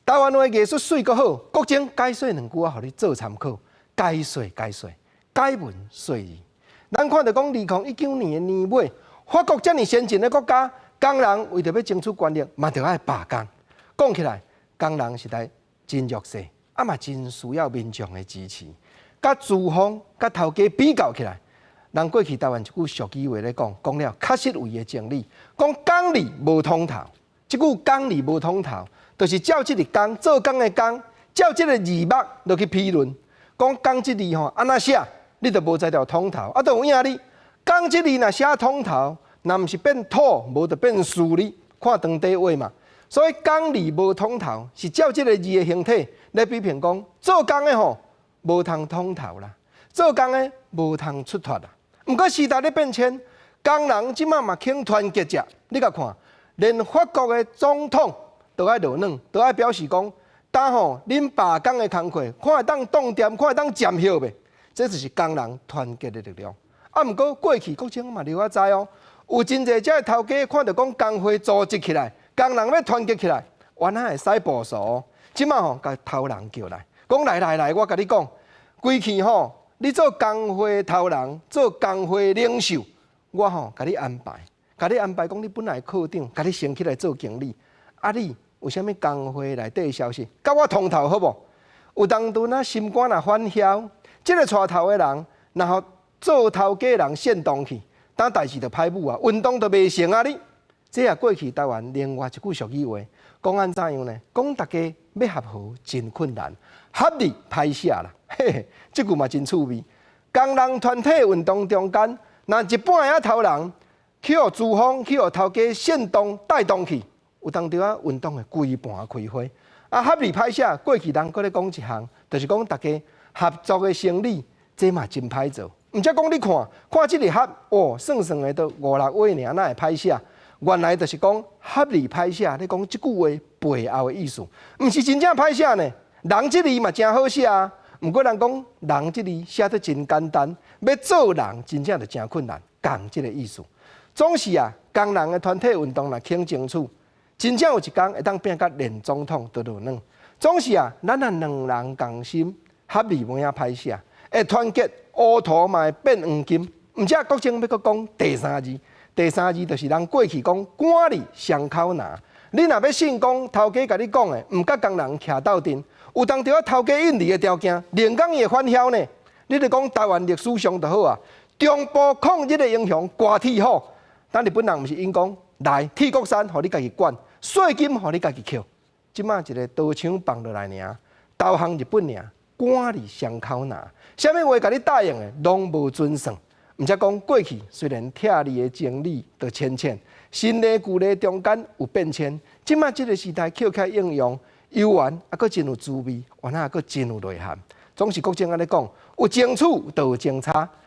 台湾话艺术水阁好，国情解说两句啊，互你做参考。解说，解文说义。咱看到讲2019年的年尾，法国遮尔先进的国家，工人为着要争取权利，嘛着爱罢工。讲起来，工人实在真弱势，啊嘛真需要民众的支持。甲资方、甲头家比较起来，人过去台湾一句俗语话咧讲了确实有伊的情理。讲讲理无通头，即句讲理无通头，就是照即个工做工的工，照即个字幕落去批论。讲讲即字吼，安那写，你就无在条通头，啊，就有影你。讲即字若写通头，若毋是变土，无就变数理，看长短话嘛。所以讲理无通头，是照即个字的形体来批评讲做工的吼。无通通头啦，做工的无通出脱啦。毋过时代咧变迁，工人即马嘛肯团结者。你甲看，连法国的总统都爱落软，都爱表示讲，当吼恁罢工的工课，看会当动点，看会当占歇袂。这就是工人团结的力量。啊，毋过过去国情嘛了解知哦，有真侪遮头家看到讲工会组织起来，工人要团结起来，原来会使部署。即马吼，甲头人叫来。讲来，我甲你讲，规气吼，你做工会头人，做工会领袖，我吼甲你安排讲你本来科长，甲你升起来做经理。啊，你有啥物工会内底消息，甲我通透好无？有当阵啊，心肝若反晓，即个带头的人，然后做头家的人煽动去，当代志就歹舞啊，运动就袂成啊你。这也过去台湾另外一句俗语话，讲安怎样呢？讲大家要合伙真困难。合力歹写啦，嘿嘿，即句嘛真趣味。工人团体运动中间，若一半仔头人去互资方、去互头家煽动带动去，有当着啊运动的规盘开花。啊，合力歹写，过去人搁咧讲一项，就是讲大家合作的生理，这嘛真歹做。毋则讲你看即个合，哦，算的都5、6位尔，哪会歹写？原来就是讲合力歹写，你讲即句话背后的意思，毋是真正歹写呢。人即字嘛真好写啊，毋过人讲人即字写得真简单，要做人真正就真困难，共即个意思。总是啊，工人的团体运动若肯争取，真正有一天会当变甲连总统都落软。总是啊，咱若两人共心，合力无影歹写，会团结乌土嘛会变黄金。毋则国情要阁讲第三字，第三字就是人过去讲官吏双口拿。你若要信讲头家甲你讲的，毋甲工人徛斗阵。有当着啊，头家应利的条件，连讲伊会反晓呢。你著讲台湾历史上就好啊，中部抗日的英雄瓜铁虎，咱日本人毋是因讲来铁国山，互你家己管，税金互你家己扣。即马一个刀枪放落来尔，投降日本尔，官吏双口拿，啥物话甲你答应的，拢无准算。毋则讲过去虽然拆你的情理着浅浅，新的旧的中间有变迁，即马即个时代捡起应用。游玩啊，佫真有滋味，原来佫真有内涵。总是国情安尼讲，有争取就有争差。